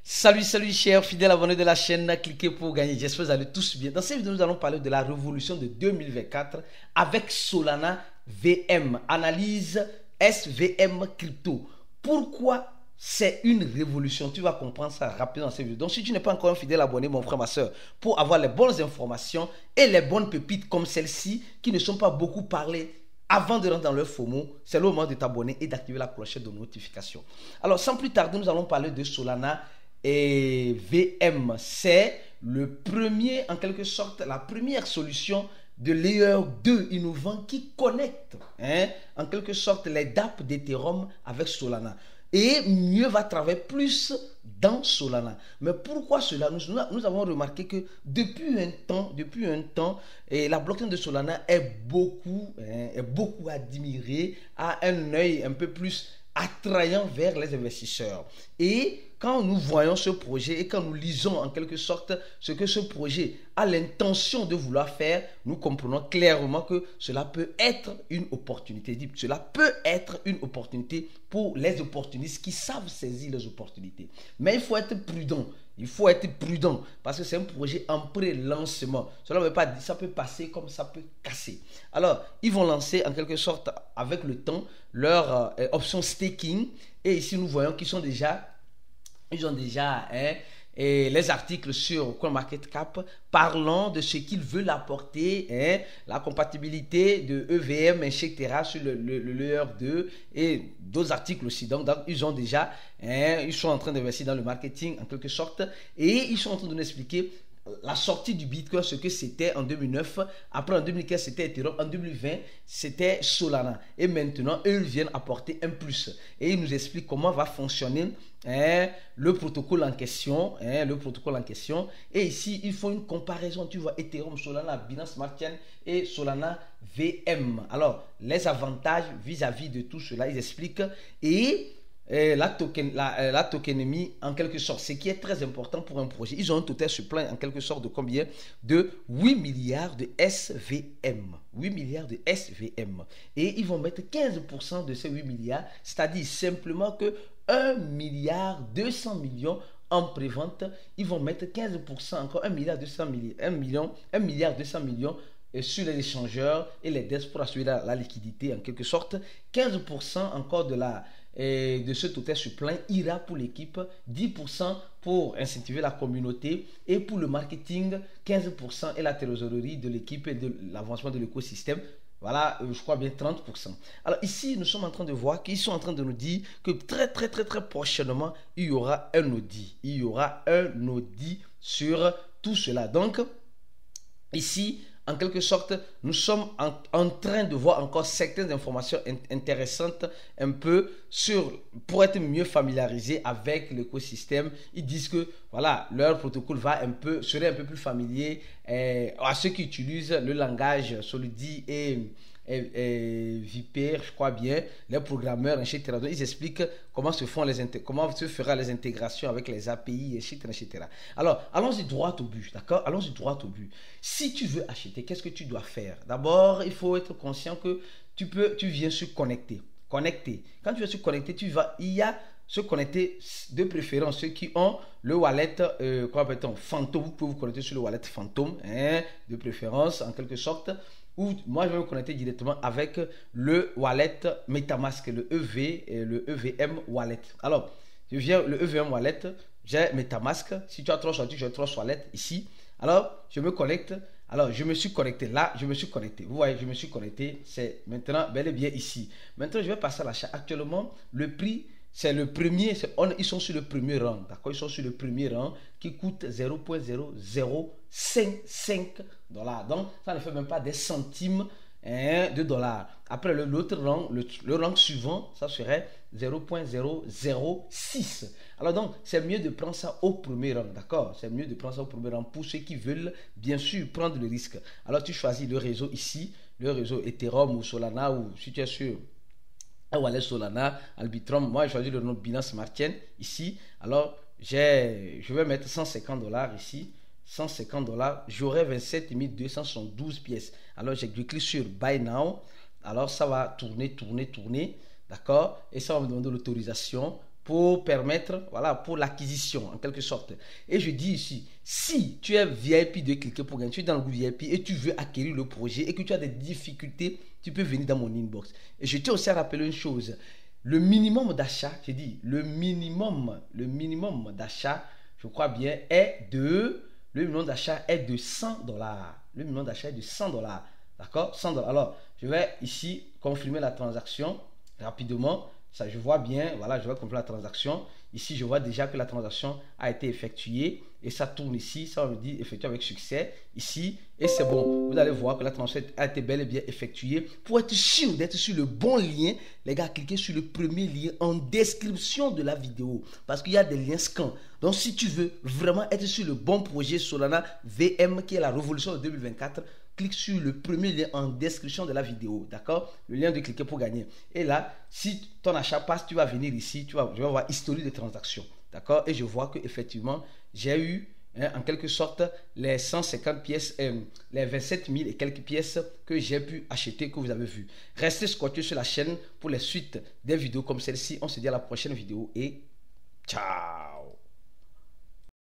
Salut chers fidèles abonnés de la chaîne, cliquez pour gagner, j'espère que vous allez tous bien. Dans cette vidéo, nous allons parler de la révolution de 2024 avec Solana VM, analyse SVM crypto. Pourquoi c'est une révolution? Tu vas comprendre ça rapidement dans cette vidéo. Donc si tu n'es pas encore un fidèle abonné, mon frère, ma soeur, pour avoir les bonnes informations et les bonnes pépites comme celle-ci qui ne sont pas beaucoup parlées, avant de rentrer dans le FOMO, c'est le moment de t'abonner et d'activer la clochette de notification. Alors, sans plus tarder, nous allons parler de Solana et VM. C'est le premier, en quelque sorte, la première solution de Layer 2 innovant qui connecte, en quelque sorte, les dApps d'Ethereum avec Solana. Et mieux va travailler plus dans Solana. Mais pourquoi cela? Nous avons remarqué que depuis un temps, la blockchain de Solana est beaucoup admirée, a un œil un peu plus attrayant vers les investisseurs. Et quand nous voyons ce projet et quand nous lisons en quelque sorte ce que ce projet a l'intention de vouloir faire, nous comprenons clairement que cela peut être une opportunité. Cela peut être une opportunité pour les opportunistes qui savent saisir les opportunités. Mais il faut être prudent. Il faut être prudent parce que c'est un projet en pré-lancement. Cela ne veut pas dire ça peut passer comme ça peut casser. Alors, ils vont lancer en quelque sorte avec le temps leur option staking. Et ici, nous voyons qu'ils ont déjà les articles sur CoinMarketCap parlant de ce qu'ils veulent apporter, la compatibilité de EVM, etc. sur le Layer 2 et d'autres articles aussi. Donc ils sont en train d'investir dans le marketing en quelque sorte et ils sont en train de nous expliquer la sortie du Bitcoin, ce que c'était en 2009, après en 2015 c'était Ethereum, en 2020 c'était Solana et maintenant eux viennent apporter un plus et ils nous expliquent comment va fonctionner le protocole en question, et ici ils font une comparaison, tu vois, Ethereum, Solana, Binance Smart Chain et Solana VM. Alors les avantages vis-à-vis de tout cela, ils expliquent et la tokenomie en quelque sorte, ce qui est très important pour un projet. Ils ont un total supply en quelque sorte de combien? De 8 milliards de SVM. 8 milliards de SVM. Et ils vont mettre 15% de ces 8 milliards, c'est-à-dire simplement que 1 milliard 200 millions en prévente. Ils vont mettre 15%, encore 1 milliard 200 millions sur les échangeurs et les desks pour assurer la liquidité en quelque sorte. 15% encore de ce total supply ira pour l'équipe, 10% pour incentiver la communauté et pour le marketing, 15% et la trésorerie de l'équipe et de l'avancement de l'écosystème. Voilà, je crois bien 30%. Alors ici, nous sommes en train de voir qu'ils sont en train de nous dire que très prochainement, il y aura un audit. Il y aura un audit sur tout cela. Donc, ici, en quelque sorte, nous sommes en train de voir encore certaines informations intéressantes un peu pour être mieux familiarisés avec l'écosystème. Ils disent que voilà, leur protocole serait un peu plus familier à ceux qui utilisent le langage Solidity et Viper, je crois bien, les programmeurs, etc. Donc, ils expliquent comment se fera les intégrations avec les API, etc. Alors, allons-y droit au but, d'accord? Allons-y droit au but. Si tu veux acheter, qu'est-ce que tu dois faire? D'abord, il faut être conscient que tu viens se connecter. Quand tu viens se connecter, il y a se connecter de préférence ceux qui ont le wallet Phantom. Vous pouvez vous connecter sur le wallet Phantom, de préférence en quelque sorte. Ou moi je vais me connecter directement avec le wallet MetaMask, le EVM wallet. Alors, je viens le EVM wallet, j'ai MetaMask. Si tu as 3 sorties, j'ai 3 wallets ici. Alors, je me connecte. Alors, je me suis connecté. Là, je me suis connecté. Vous voyez, je me suis connecté. C'est maintenant bel et bien ici. Maintenant, je vais passer à l'achat. Actuellement, le prix, c'est le premier. Ils sont sur le premier rang. D'accord? Ils sont sur le premier rang qui coûte 0,0055 $. Donc, ça ne fait même pas des centimes de dollars. Après, l'autre rang, le rang suivant, ça serait 0,006. Alors donc, c'est mieux de prendre ça au premier rang, d'accord? C'est mieux de prendre ça au premier rang pour ceux qui veulent, bien sûr, prendre le risque. Alors, tu choisis le réseau ici, le réseau Ethereum ou Solana, ou si tu es sur un wallet Solana, Arbitrum. Moi, j'ai choisi le nom Binance Smart Chain ici. Alors, je vais mettre 150 $ ici. 150 $, j'aurai 27 272 pièces. Alors, je clique sur Buy Now. Alors, ça va tourner, d'accord? Et ça va me demander l'autorisation pour permettre, voilà, pour l'acquisition en quelque sorte. Et je dis ici, si tu es VIP de Cliquer pour gagner, tu es dans le groupe VIP et tu veux acquérir le projet et que tu as des difficultés, tu peux venir dans mon inbox. Et je tiens aussi à rappeler une chose, le minimum d'achat, j'ai dit, le minimum d'achat, je crois bien, le minimum d'achat est de 100 dollars. Le minimum d'achat est de 100 dollars. D'accord? 100 dollars. Alors, je vais ici confirmer la transaction rapidement. Ça, je vois bien, voilà, je vais confirmer la transaction. Ici, je vois déjà que la transaction a été effectuée et ça tourne ici. Ça, on me dit effectué avec succès ici et c'est bon. Vous allez voir que la transaction a été bel et bien effectuée. Pour être sûr d'être sur le bon lien, les gars, cliquez sur le premier lien en description de la vidéo parce qu'il y a des liens scans. Donc, si tu veux vraiment être sur le bon projet Solana VM qui est la révolution de 2024, clique sur le premier lien en description de la vidéo, d'accord? Le lien de cliquer pour gagner. Et là, si ton achat passe, tu vas venir ici, je vais voir historique de transactions, d'accord? Et je vois que effectivement, j'ai eu en quelque sorte les 150 pièces, les 27 000 et quelques pièces que j'ai pu acheter, que vous avez vu. Restez scotchés sur la chaîne pour les suites des vidéos comme celle-ci. On se dit à la prochaine vidéo et ciao!